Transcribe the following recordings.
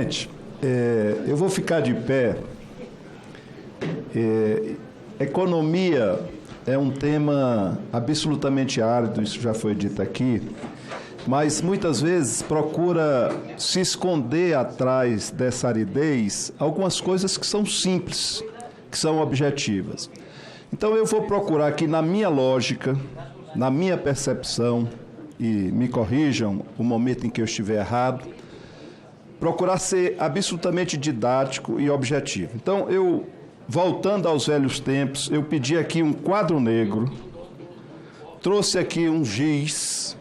Gente, eu vou ficar de pé. Economia é um tema absolutamente árido, isso já foi dito aqui, mas muitas vezes procura se esconder atrás dessa aridez algumas coisas que são simples, que são objetivas. Então eu vou procurar aqui, na minha lógica, na minha percepção, e me corrijam o momento em que eu estiver errado, procurar ser absolutamente didático e objetivo. Então, voltando aos velhos tempos, eu pedi aqui um quadro negro, trouxe aqui um giz,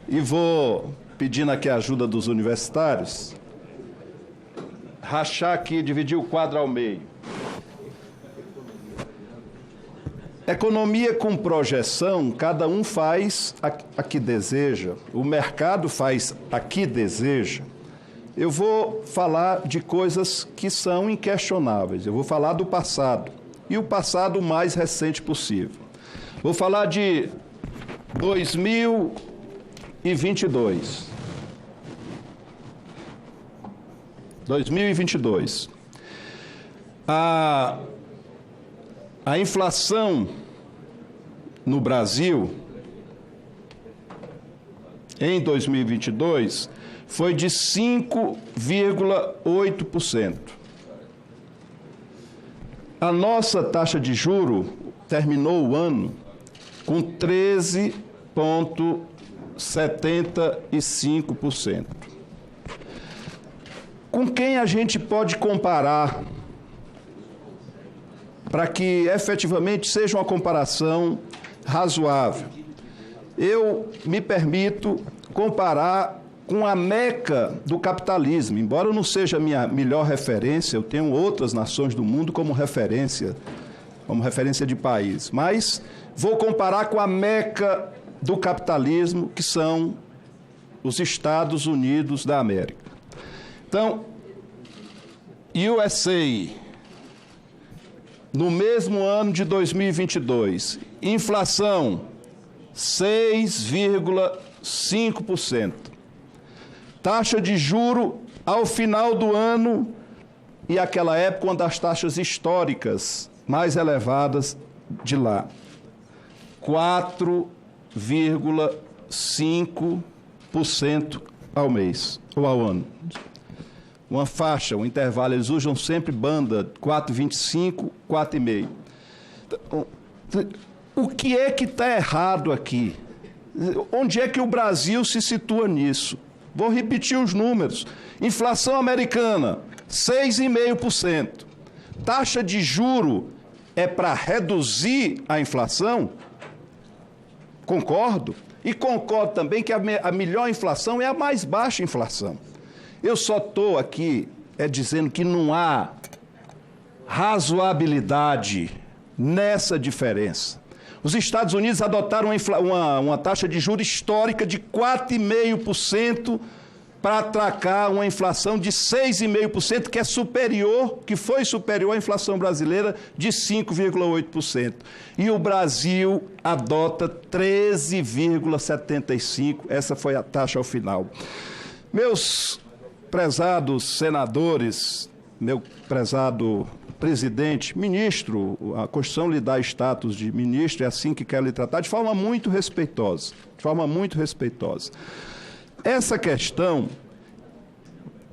e vou, pedindo aqui a ajuda dos universitários, rachar aqui, dividir o quadro ao meio. Economia com projeção, cada um faz a que deseja, o mercado faz a que deseja. Eu vou falar de coisas que são inquestionáveis, eu vou falar do passado, e o passado o mais recente possível. Vou falar de 2022. 2022. A inflação no Brasil, em 2022, foi de 5,8%. A nossa taxa de juro terminou o ano com 13,75%. Com quem a gente pode comparar para que efetivamente seja uma comparação razoável? Eu me permito comparar com a meca do capitalismo. Embora eu não seja a minha melhor referência, eu tenho outras nações do mundo como referência de país, mas vou comparar com a meca do capitalismo, que são os Estados Unidos da América. Então, USA, no mesmo ano de 2022, inflação 6,5%. Taxa de juro ao final do ano e aquela época uma das taxas históricas mais elevadas de lá. 4,5% ao mês, ou ao ano. Uma faixa, um intervalo, eles usam sempre banda 4,25, 4,5. O que é que está errado aqui? Onde é que o Brasil se situa nisso? Vou repetir os números. Inflação americana, 6,5%. Taxa de juro é para reduzir a inflação? Concordo. E concordo também que a melhor inflação é a mais baixa inflação. Eu só estou aqui dizendo que não há razoabilidade nessa diferença. Os Estados Unidos adotaram uma taxa de juros histórica de 4,5% para atracar uma inflação de 6,5%, que foi superior à inflação brasileira de 5,8%. E o Brasil adota 13,75%, essa foi a taxa ao final. Meus prezados senadores, meu prezado presidente, ministro, a Constituição lhe dá status de ministro, é assim que quer lhe tratar, de forma muito respeitosa, Essa questão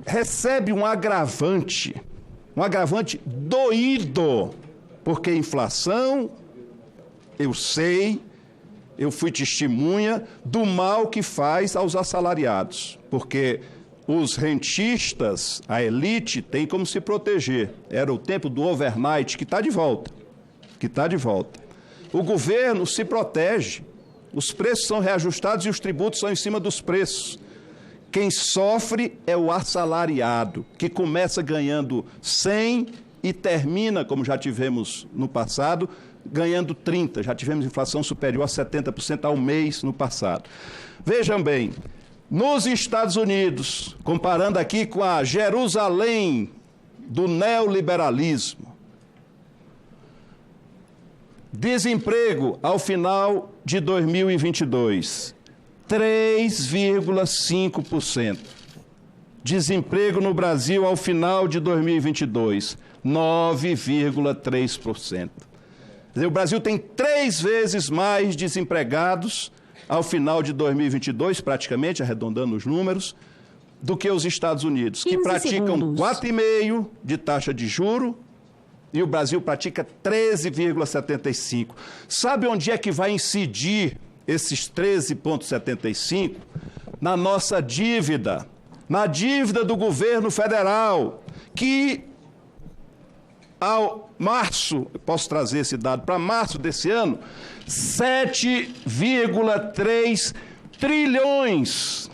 recebe um agravante doído, porque inflação, eu sei, eu fui testemunha do mal que faz aos assalariados, porque os rentistas, a elite, tem como se proteger. Era o tempo do overnight, que está de volta. O governo se protege. Os preços são reajustados e os tributos são em cima dos preços. Quem sofre é o assalariado, que começa ganhando 100 e termina, como já tivemos no passado, ganhando 30. Já tivemos inflação superior a 70% ao mês no passado. Vejam bem, nos Estados Unidos, comparando aqui com a Jerusalém do neoliberalismo, desemprego ao final de 2022, 3,5%. Desemprego no Brasil ao final de 2022, 9,3%. Quer dizer, o Brasil tem 3 vezes mais desempregados ao final de 2022, praticamente, arredondando os números, do que os Estados Unidos, que praticam 4,5% de taxa de juro, e o Brasil pratica 13,75%. Sabe onde é que vai incidir esses 13,75%? Na nossa dívida, na dívida do governo federal, que ao março, posso trazer esse dado para março desse ano, 7,3 trilhões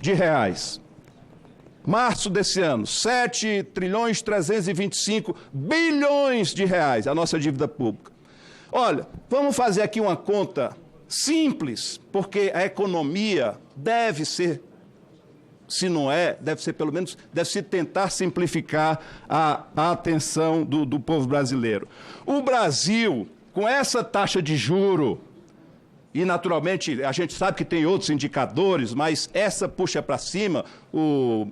de reais. Março desse ano, 7 trilhões 325 bilhões de reais, a nossa dívida pública. Olha, vamos fazer aqui uma conta simples, porque a economia deve ser, se não é, deve ser pelo menos, deve-se tentar simplificar a atenção do povo brasileiro. O Brasil, com essa taxa de juro, e naturalmente a gente sabe que tem outros indicadores, mas essa puxa para cima, o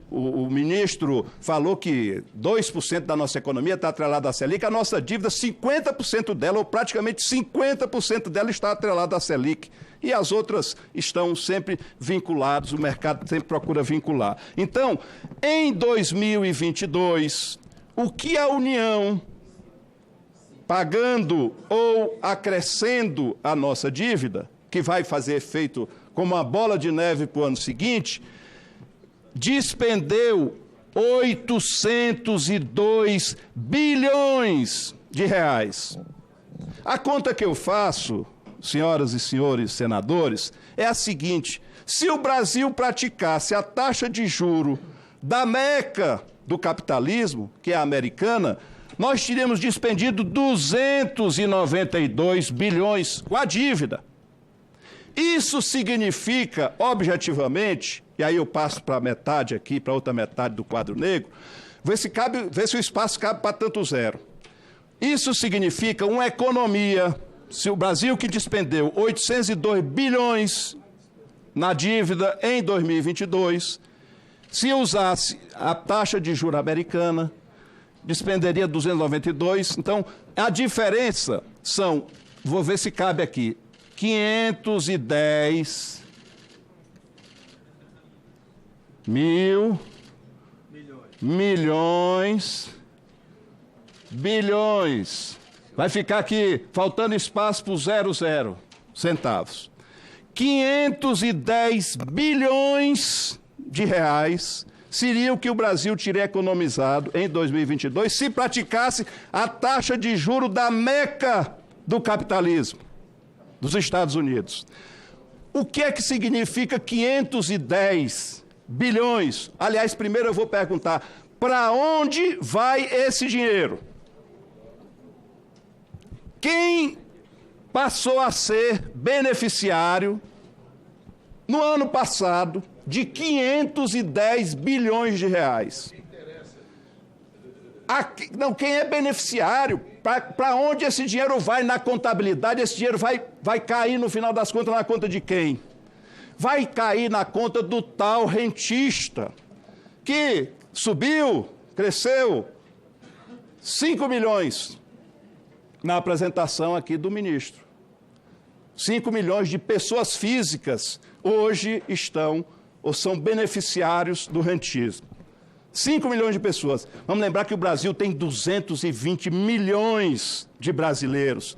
ministro falou que 2% da nossa economia está atrelada à Selic, a nossa dívida, 50% dela, ou praticamente 50% dela está atrelada à Selic. E as outras estão sempre vinculadas, o mercado sempre procura vincular. Então, em 2022, o que a União, pagando ou acrescendo a nossa dívida, que vai fazer efeito como uma bola de neve para o ano seguinte, despendeu 802 bilhões de reais. A conta que eu faço, senhoras e senhores senadores, é a seguinte: se o Brasil praticasse a taxa de juro da meca do capitalismo, que é a americana, nós teríamos despendido 292 bilhões com a dívida. Isso significa, objetivamente, e aí eu passo para a metade aqui, para a outra metade do quadro negro, vê se o espaço cabe para tanto zero. Isso significa uma economia, se o Brasil que despendeu 802 bilhões na dívida em 2022, se usasse a taxa de juros americana, despenderia 292, então a diferença são, vou ver se cabe aqui, 510 milhões, bilhões. Vai ficar aqui faltando espaço para o 00 centavos. 510 bilhões de reais seria o que o Brasil teria economizado em 2022 se praticasse a taxa de juro da meca do capitalismo, dos Estados Unidos. O que é que significa 510 bilhões? Aliás, primeiro eu vou perguntar, para onde vai esse dinheiro? Quem passou a ser beneficiário no ano passado de 510 bilhões de reais? Não, quem é beneficiário? Para onde esse dinheiro vai na contabilidade? Esse dinheiro vai cair, no final das contas, na conta de quem? Vai cair na conta do tal rentista, que subiu, cresceu 5 milhões na apresentação aqui do ministro. 5 milhões de pessoas físicas hoje estão ou são beneficiários do rentismo. 5 milhões de pessoas. Vamos lembrar que o Brasil tem 220 milhões de brasileiros.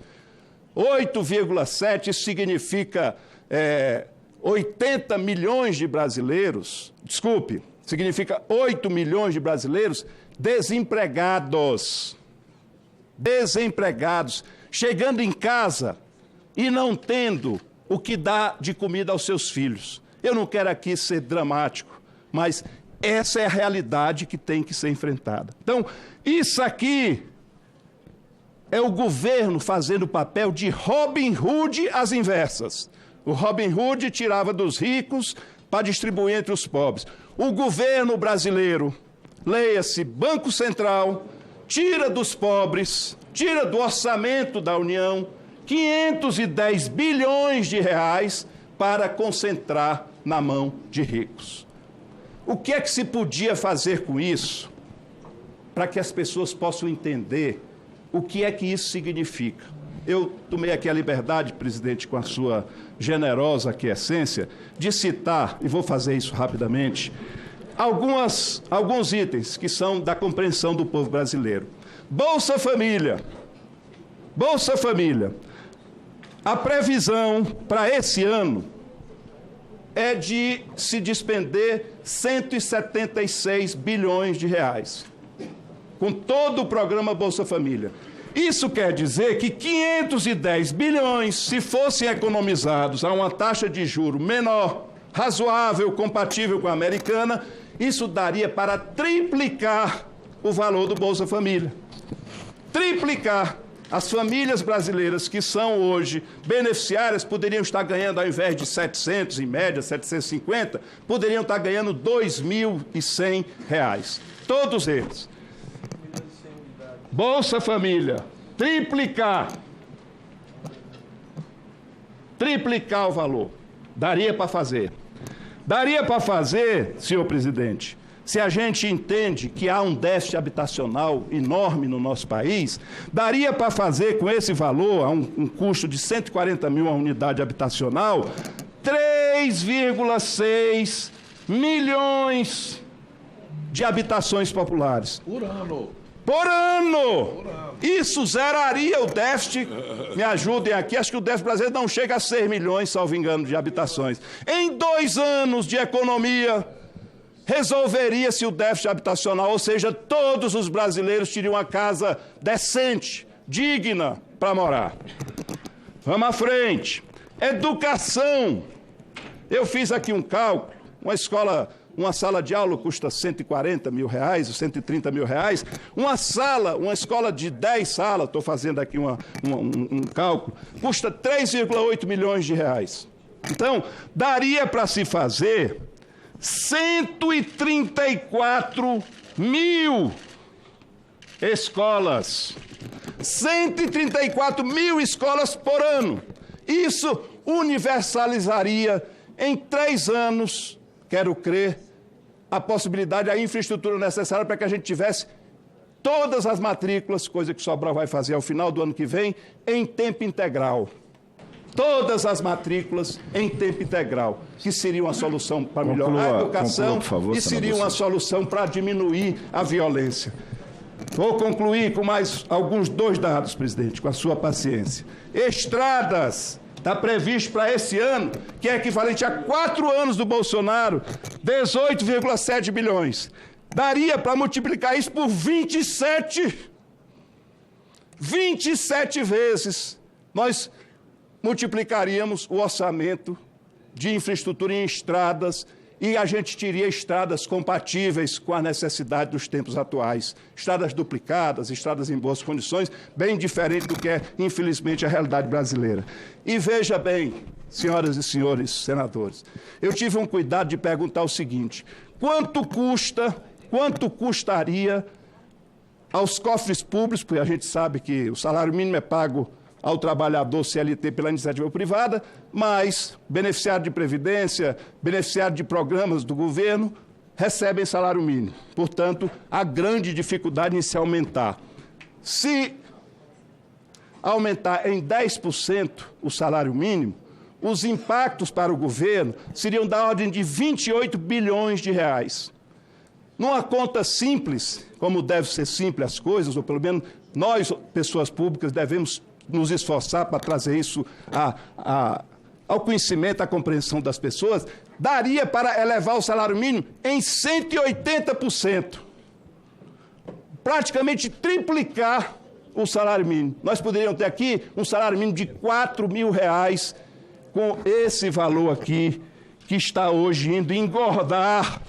8,7 significa 80 milhões de brasileiros, significa 8 milhões de brasileiros desempregados. Desempregados, chegando em casa e não tendo o que dar de comida aos seus filhos. Eu não quero aqui ser dramático, mas essa é a realidade que tem que ser enfrentada. Então, isso aqui é o governo fazendo o papel de Robin Hood às inversas. O Robin Hood tirava dos ricos para distribuir entre os pobres. O governo brasileiro, leia-se Banco Central, tira dos pobres, tira do orçamento da União 510 bilhões de reais para concentrar na mão de ricos. O que é que se podia fazer com isso para que as pessoas possam entender o que é que isso significa? Eu tomei aqui a liberdade, presidente, com a sua generosa aquiescência, de citar, e vou fazer isso rapidamente, alguns itens que são da compreensão do povo brasileiro. Bolsa Família. Bolsa Família. A previsão para esse ano é de se despender 176 bilhões de reais, com todo o programa Bolsa Família. Isso quer dizer que 510 bilhões, se fossem economizados a uma taxa de juro menor, razoável, compatível com a americana, isso daria para triplicar o valor do Bolsa Família. Triplicar. As famílias brasileiras que são hoje beneficiárias poderiam estar ganhando, ao invés de 700, em média, 750, poderiam estar ganhando R$ 2.100. Todos eles. Bolsa Família, triplicar o valor. Daria para fazer. Daria para fazer, senhor presidente, se a gente entende que há um déficit habitacional enorme no nosso país, daria para fazer com esse valor, a um custo de 140 mil a unidade habitacional, 3,6 milhões de habitações populares. Por ano. Por ano! Isso zeraria o déficit. Me ajudem aqui, acho que o déficit brasileiro não chega a 6 milhões, salvo engano, de habitações. Em 2 anos de economia, resolveria-se o déficit habitacional, ou seja, todos os brasileiros teriam uma casa decente, digna para morar. Vamos à frente. Educação. Eu fiz aqui um cálculo, uma sala de aula custa 140 mil reais, 130 mil reais. Uma escola de 10 salas, estou fazendo aqui um cálculo, custa 3,8 milhões de reais. Então, daria para se fazer 134 mil escolas. 134 mil escolas por ano. Isso universalizaria em 3 anos, quero crer, a possibilidade, a infraestrutura necessária para que a gente tivesse todas as matrículas, coisa que o Sobral vai fazer ao final do ano que vem, em tempo integral. Todas as matrículas em tempo integral, que seria uma solução para melhorar a educação e seria uma solução para diminuir a violência. Vou concluir com mais alguns 2 dados, presidente, com a sua paciência. Estradas. Está previsto para esse ano, que é equivalente a 4 anos do Bolsonaro, 18,7 bilhões. Daria para multiplicar isso por 27 vezes. Nós multiplicaríamos o orçamento de infraestrutura em estradas e a gente teria estradas compatíveis com a necessidade dos tempos atuais. Estradas duplicadas, estradas em boas condições, bem diferente do que é, infelizmente, a realidade brasileira. E veja bem, senhoras e senhores senadores, eu tive um cuidado de perguntar o seguinte: quanto custaria aos cofres públicos, porque a gente sabe que o salário mínimo é pago ao trabalhador CLT pela iniciativa privada, mas beneficiário de previdência, beneficiário de programas do governo, recebem salário mínimo. Portanto, a grande dificuldade em se aumentar. Se aumentar em 10% o salário mínimo, os impactos para o governo seriam da ordem de 28 bilhões de reais. Numa conta simples, como deve ser simples as coisas, ou pelo menos nós, pessoas públicas, devemos nos esforçar para trazer isso ao conhecimento, à compreensão das pessoas, daria para elevar o salário mínimo em 180%. Praticamente triplicar o salário mínimo. Nós poderíamos ter aqui um salário mínimo de R$ 4.000 com esse valor aqui, que está hoje indo engordar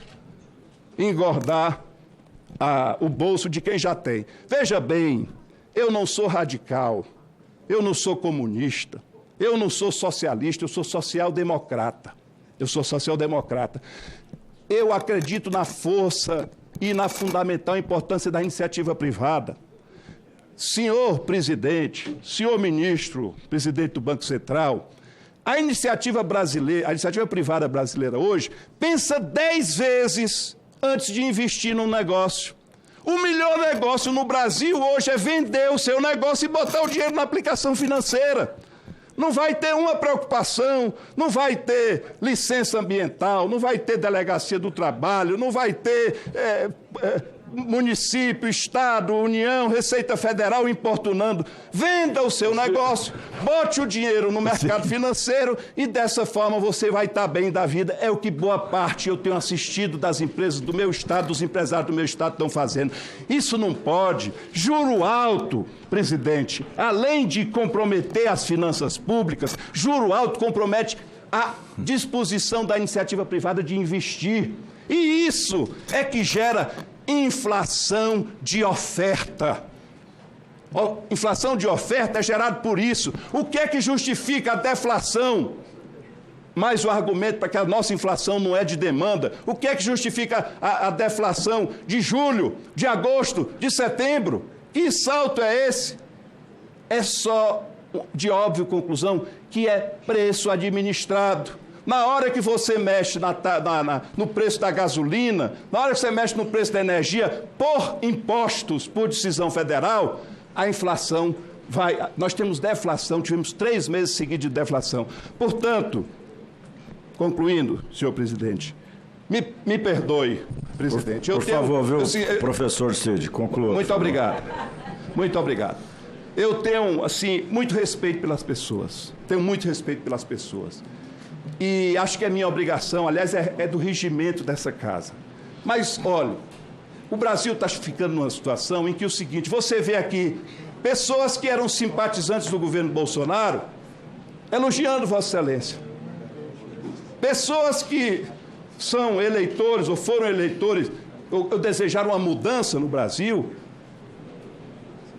o bolso de quem já tem. Veja bem, eu não sou radical, eu não sou comunista, eu não sou socialista, eu sou social-democrata. Eu acredito na força e na fundamental importância da iniciativa privada. Senhor presidente, senhor ministro, presidente do Banco Central, A iniciativa brasileira, a iniciativa privada brasileira hoje, pensa 10 vezes antes de investir num negócio. O melhor negócio no Brasil hoje é vender o seu negócio e botar o dinheiro na aplicação financeira. Não vai ter uma preocupação, não vai ter licença ambiental, não vai ter delegacia do trabalho, não vai ter município, Estado, União, Receita Federal importunando. Venda o seu negócio, bote o dinheiro no mercado financeiro e dessa forma você vai estar bem da vida. É o que boa parte eu tenho assistido das empresas do meu Estado, dos empresários do meu Estado estão fazendo. Isso não pode. Juro alto, presidente, além de comprometer as finanças públicas, juro alto compromete a disposição da iniciativa privada de investir. E isso é que gera inflação de oferta. Inflação de oferta é gerada por isso. O que é que justifica a deflação? Mais o argumento para que a nossa inflação não é de demanda. O que é que justifica a deflação de julho, de agosto, de setembro? Que salto é esse? É só de óbvia conclusão que é preço administrado. Na hora que você mexe no preço da gasolina, na hora que você mexe no preço da energia, por impostos, por decisão federal, a inflação vai... Nós temos deflação, tivemos 3 meses seguidos de deflação. Portanto, concluindo, senhor presidente, me perdoe, presidente. Por favor, viu, professor Cid, conclua. Muito obrigado. Muito obrigado. Eu tenho, assim, muito respeito pelas pessoas. Tenho muito respeito pelas pessoas. E acho que é minha obrigação, aliás, é do regimento dessa casa. Mas, olha, o Brasil está ficando numa situação em que o seguinte, você vê aqui pessoas que eram simpatizantes do governo Bolsonaro elogiando Vossa Excelência. Pessoas que são eleitores ou foram eleitores ou desejaram uma mudança no Brasil,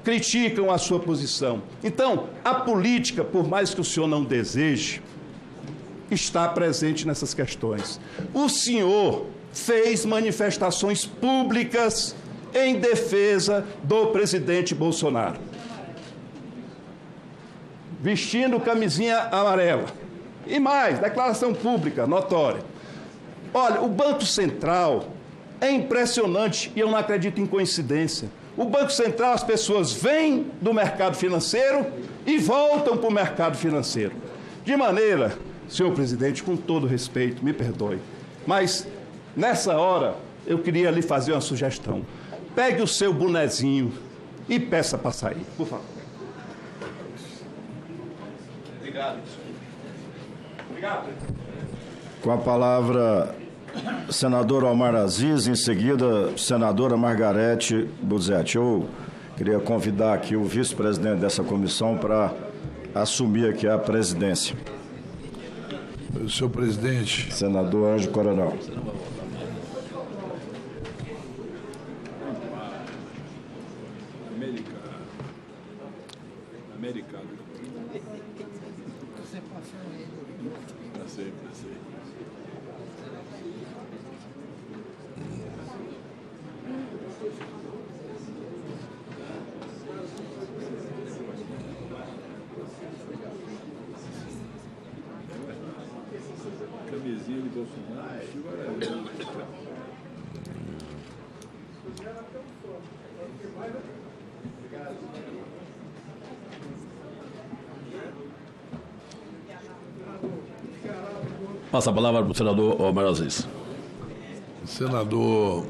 criticam a sua posição. Então, a política, por mais que o senhor não deseje, está presente nessas questões. O senhor fez manifestações públicas em defesa do presidente Bolsonaro, vestindo camisinha amarela. E mais, declaração pública, notória. Olha, o Banco Central é impressionante e eu não acredito em coincidência. O Banco Central, as pessoas vêm do mercado financeiro e voltam para o mercado financeiro. De maneira... Senhor presidente, com todo respeito, me perdoe, mas nessa hora eu queria lhe fazer uma sugestão. Pegue o seu bonezinho e peça para sair, por favor. Obrigado. Obrigado. Com a palavra, senador Omar Aziz, em seguida, senadora Margarete Busetti. Eu queria convidar aqui o vice-presidente dessa comissão para assumir aqui a presidência. Senhor presidente. Senador Ângelo Coronel. Americano. Você passou ele. Passei. Camisinha de Bolsonaro. Passa a palavra para o senador Omar Aziz. Senador